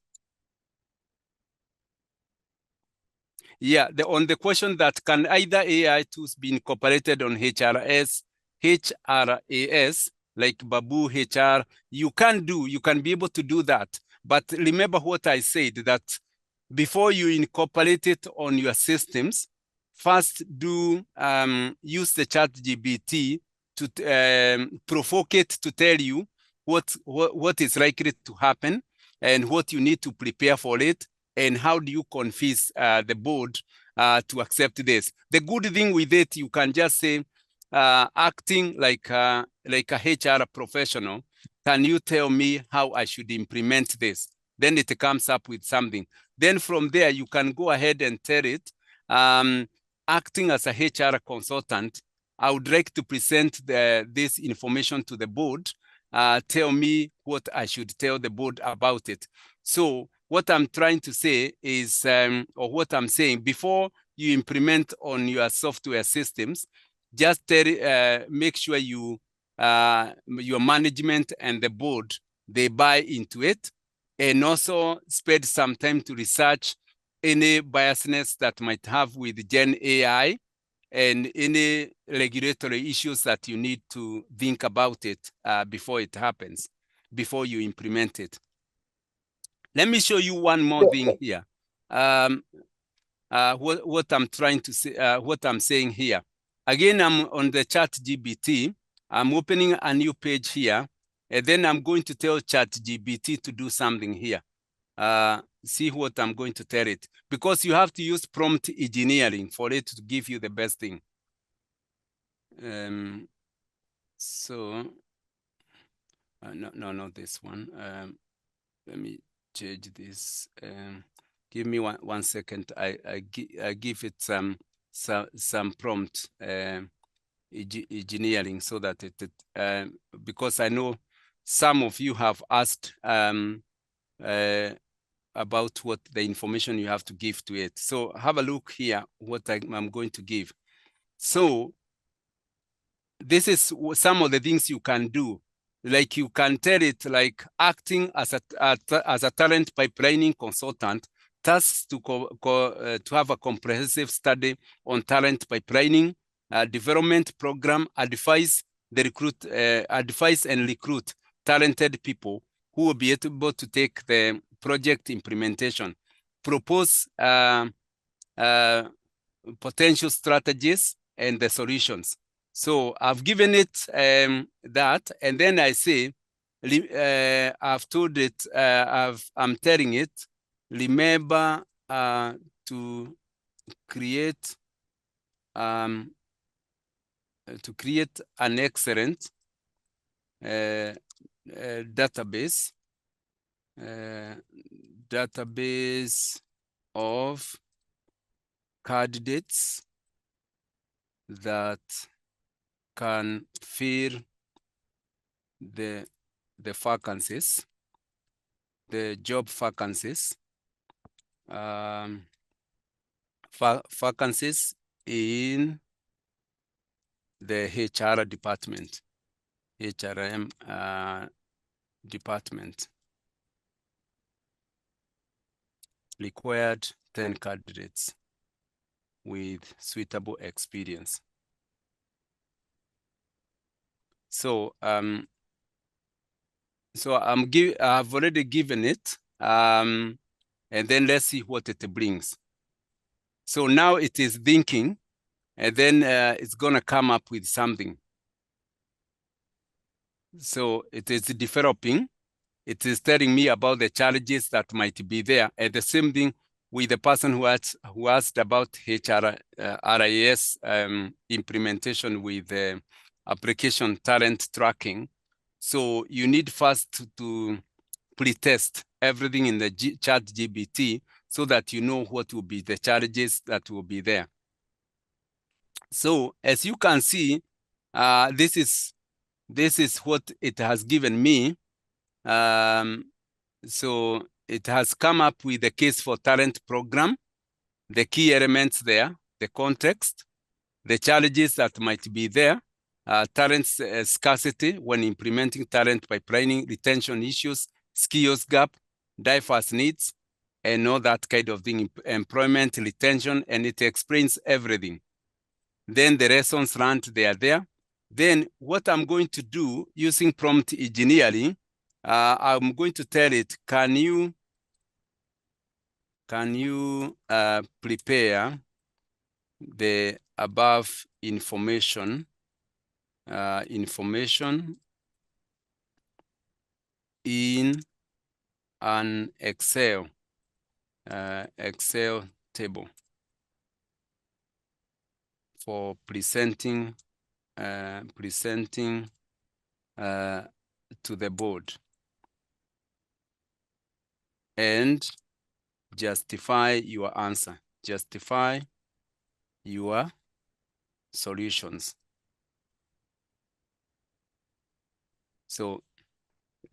Yeah, on the question that can either AI tools be incorporated on HRAS, like Babu HR, you can be able to do that. But remember what I said, that before you incorporate it on your systems, first do use the ChatGPT to provoke it to tell you what is likely to happen and what you need to prepare for it, and how do you convince the board to accept this. The good thing with it, you can just say, acting like a HR professional, can you tell me how I should implement this? Then it comes up with something. Then from there, you can go ahead and tell it, acting as a HR consultant, I would like to present this information to the board, tell me what I should tell the board about it. So what I'm trying to say is, or what I'm saying, before you implement on your software systems, just make sure you, your management and the board, they buy into it, and also spend some time to research any biasness that might have with Gen AI and any regulatory issues that you need to think about it before it happens, before you implement it. Let me show you one more thing here. What I'm trying to say, what I'm saying here. Again, I'm on the ChatGPT. I'm opening a new page here, and then I'm going to tell ChatGPT to do something here. See what I'm going to tell it, because you have to use prompt engineering for it to give you the best thing. So, no, not this one. Let me change this. Give me one second. I give it some prompt engineering so that it because I know some of you have asked about what the information you have to give to it. So have a look here what I'm going to give. So this is some of the things you can do. Like you can tell it, like acting as a talent pipelining consultant, tasks to have a comprehensive study on talent pipelining, development program, advise and recruit talented people who will be able to take the project implementation, propose potential strategies and the solutions. So I've given it that, and then I say, I've told it, I'm telling it, remember to create an excellent database of candidates that can fill the vacancies, the job vacancies, vacancies in the HR department, HRM department. Required 10 candidates with suitable experience. So I've already given it, and then let's see what it brings. So now it is thinking, and then it's gonna come up with something. So it is developing. It is telling me about the challenges that might be there, and the same thing with the person who asked about RIS implementation with application talent tracking. So you need first to pre-test everything in the ChatGPT so that you know what will be the challenges that will be there. So as you can see, this is what it has given me. So it has come up with the case for talent program, the key elements there, the context, the challenges that might be there, talent scarcity when implementing talent pipelining, retention issues, skills gap, diverse needs, and all that kind of thing, employment, retention, and it explains everything. Then the lessons learned, they are there. Then what I'm going to do using prompt engineering, I'm going to tell it, can you prepare the above information in an Excel table for presenting to the board, and justify your answer, justify your solutions. So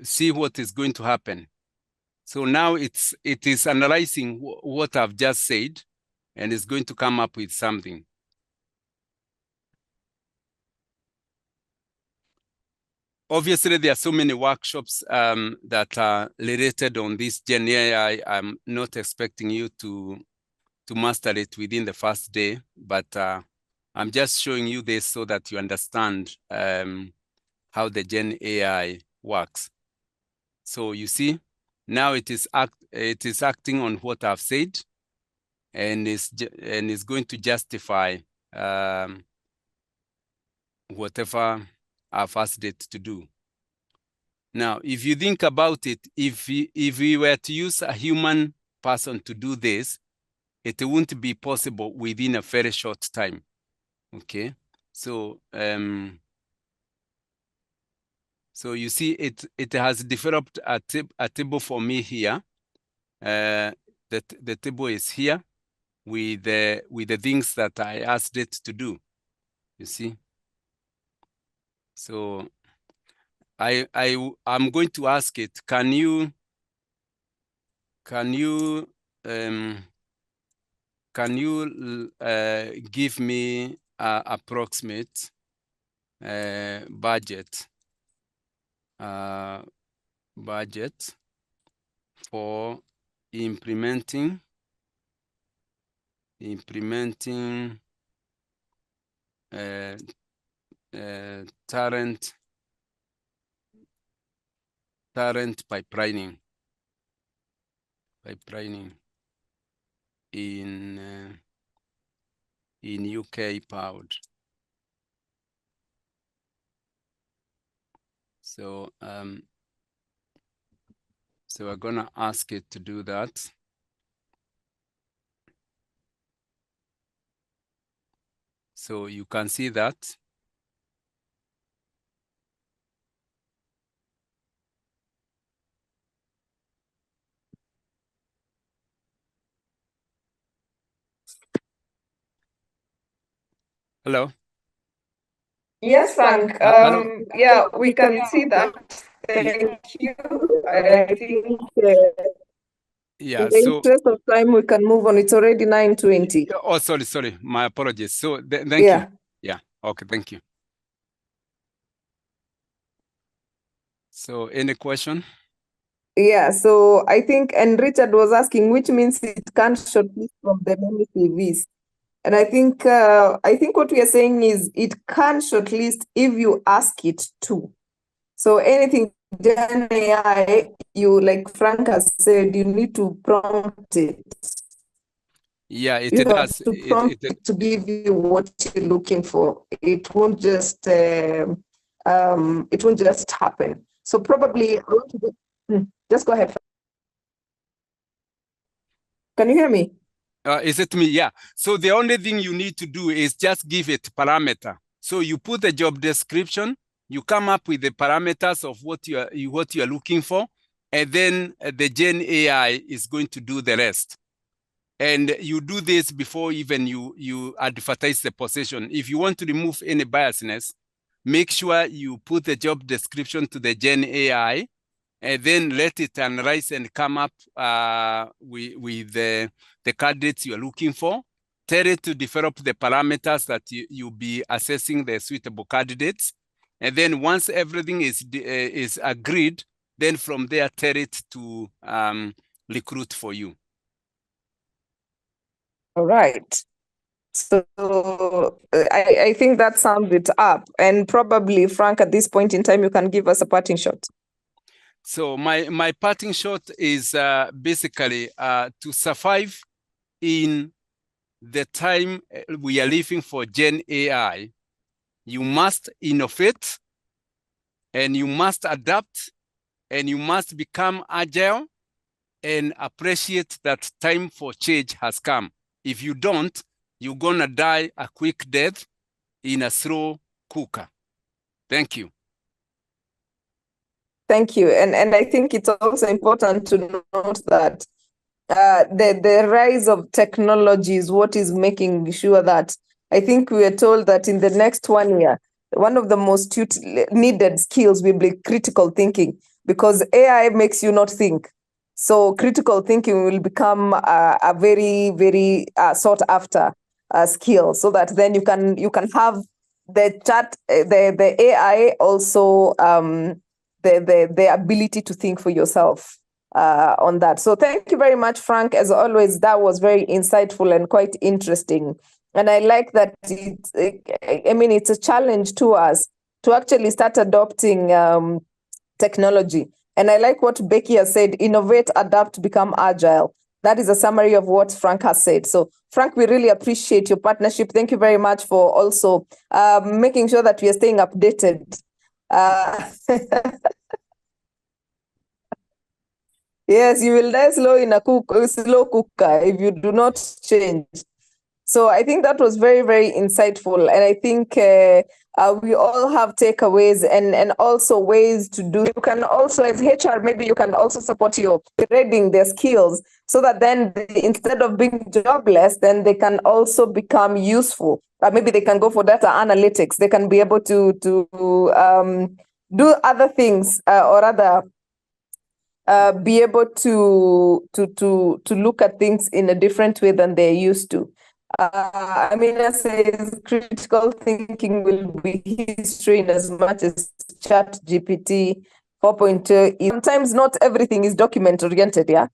see what is going to happen. So now it is analyzing what I've just said, and it's going to come up with something. Obviously, there are so many workshops that are related on this Gen AI. I'm not expecting you to master it within the first day, but I'm just showing you this so that you understand how the Gen AI works. So you see, now it is acting on what I've said, and is going to justify whatever I've asked it to do. Now, if you think about it, if we were to use a human person to do this, it won't be possible within a very short time. Okay, so so you see, it has developed a table for me here. The table is here with the things that I asked it to do. You see, so I'm going to ask it, can you give me approximate budget for implementing talent pipelining in UK pound. So so we're gonna ask it to do that. So you can see that. Hello? Yes, Frank. Hello? Yeah, we can see that. Thank you. I think Yeah, in the so interest of time, we can move on. It's already 9:20. oh, sorry, my apologies. So thank Yeah. you. Yeah, okay, thank you. So any question? Yeah, so I think, and Richard was asking, which means it can't shortlist from the many CVs. And I think what we are saying is it can shortlist if you ask it to. So anything Gen AI, you, like Frank has said, you need to prompt it. Yeah, it You have does. to prompt it to give you what you're looking for. It won't just happen. So probably just go ahead. Can you hear me? Is it me? Yeah. So the only thing you need to do is just give it parameter. So you put the job description, you come up with the parameters of what you are looking for, and then the Gen AI is going to do the rest. And you do this before even you advertise the position. If you want to remove any biasness, make sure you put the job description to the Gen AI, and then let it analyze and come up with the candidates you're looking for. Tell it to develop the parameters that you'll be assessing the suitable candidates. And then once everything is agreed, then from there, tell it to recruit for you. All right. So I think that sums it up. And probably, Frank, at this point in time, you can give us a parting shot. So my parting shot is basically to survive in the time we are living for Gen AI, you must innovate, and you must adapt, and you must become agile and appreciate that time for change has come. If you don't, you're gonna die a quick death in a slow cooker. Thank you. Thank you. And I think it's also important to note that the rise of technology is what is making sure that I think we are told that in the next 1 year, one of the most needed skills will be critical thinking. because AI makes you not think. So critical thinking will become a very, very sought after skill, so that then you can have the chat, the AI also the ability to think for yourself on that. So thank you very much, Frank. As always, that was very insightful and quite interesting. And I like that it's a challenge to us to actually start adopting technology. And I like what Becky has said: innovate, adapt, become agile. That is a summary of what Frank has said. So Frank, we really appreciate your partnership. Thank you very much for also making sure that we are staying updated. Yes, you will die slow in a slow cooker if you do not change. So I think that was very, very insightful. And I think we all have takeaways and also ways to do. You can also, as HR, maybe you can also support your grading their skills, so that then instead of being jobless, then they can also become useful. Maybe they can go for data analytics. They can be able to do other things or rather be able to look at things in a different way than they're used to. Amina says critical thinking will be history in as much as Chat GPT 4.2. Sometimes not everything is document oriented, yeah?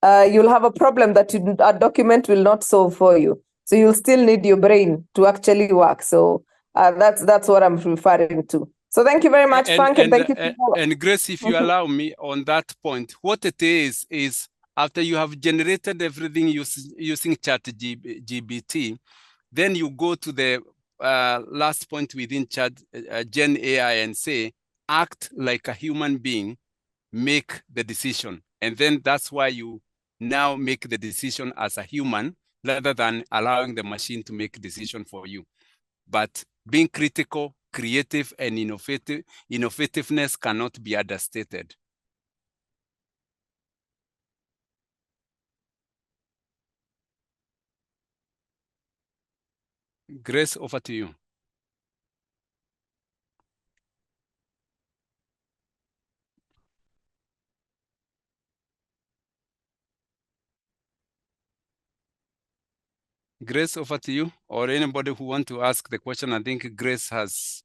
You'll have a problem that a document will not solve for you. So you'll still need your brain to actually work. So that's what I'm referring to. So thank you very much, Frank, and thank you. And Grace, if you allow me on that point, what it is after you have generated everything using Chat GPT, then you go to the last point within Chat Gen AI and say, act like a human being, make the decision. And then that's why you now make the decision as a human rather than allowing the machine to make a decision for you. But being critical, creative, and innovativeness cannot be understated. Grace, over to you. Grace, over to you, or anybody who want to ask the question. I think Grace has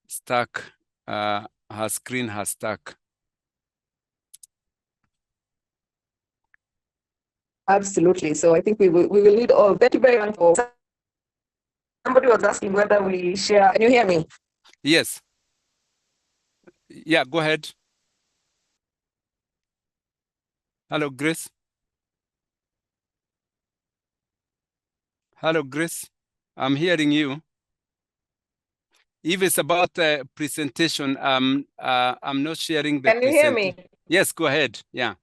stuck, her screen has stuck. Absolutely. So I think we will need all. Thank you very much. For somebody was asking whether we share. Can you hear me? Yes. Yeah, go ahead. Hello, Grace. Hello, Grace. I'm hearing you. If it's about the presentation, I'm not sharing the. Can you hear me? Yes, go ahead. Yeah.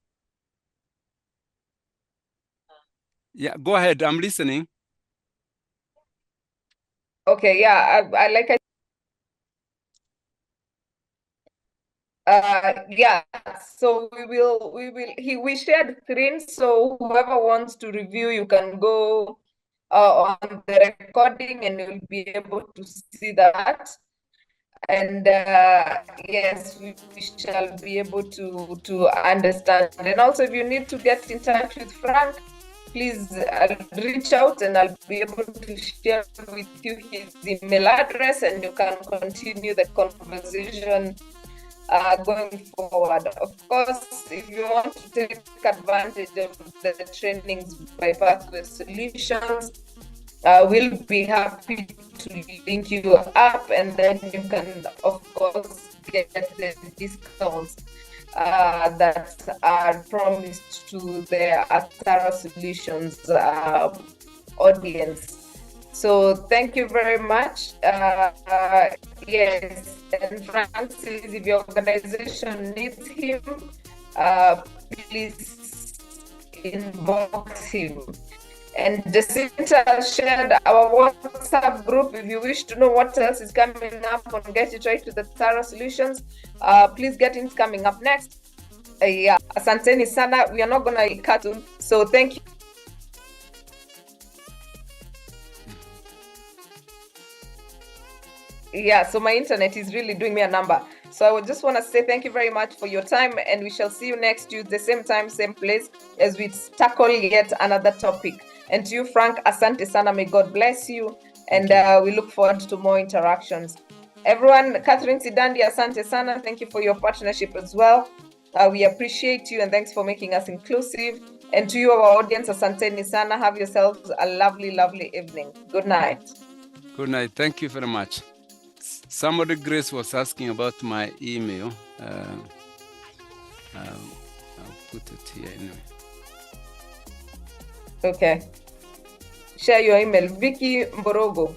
Yeah, go ahead. I'm listening. Okay. Yeah. I like. Yeah. So we shared screen. So whoever wants to review, you can go on the recording, and you'll be able to see that. And yes, we shall be able to understand. And also, if you need to get in touch with Frank, please reach out, and I'll be able to share with you his email address, and you can continue the conversation going forward. Of course, if you want to take advantage of the trainings by Pathway Solutions, we'll be happy to link you up, and then you can, of course, get the discounts that are promised to the Athara Solutions audience. So thank you very much. Yes, and Frank says if your organization needs him, please inbox him. And Jacinta shared our WhatsApp group. If you wish to know what else is coming up on Get It Right to the Athara Solutions, please get in coming up next. Yeah, asanteni sana. We are not going to cut soon. So thank you. Yeah, so my internet is really doing me a number. So I just want to say thank you very much for your time, and we shall see you next Tuesday, same time, same place, as we tackle yet another topic. And to you, Frank, asante sana, may God bless you, and we look forward to more interactions. Everyone, Catherine Sidandi, asante sana, thank you for your partnership as well. We appreciate you, and thanks for making us inclusive. And to you, our audience, asanteni sana. Have yourselves a lovely, lovely evening. Good night. Good night. Thank you very much. Somebody, Grace, was asking about my email. I'll put it here anyway. Okay. Share your email. Vicky Mborogo.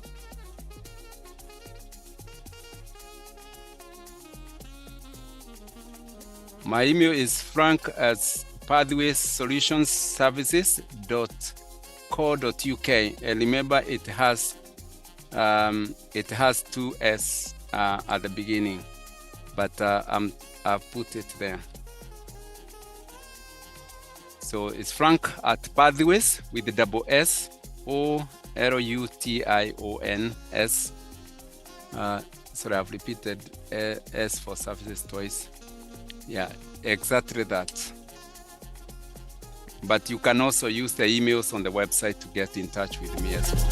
My email is frank@pathwayssolutionsservices.co.uk, and remember it has 2 S at the beginning, but I've put it there. So it's frank@pathways with the double S O LUTIONS. Sorry, I've repeated S for services twice. Yeah, exactly that. But you can also use the emails on the website to get in touch with me as well.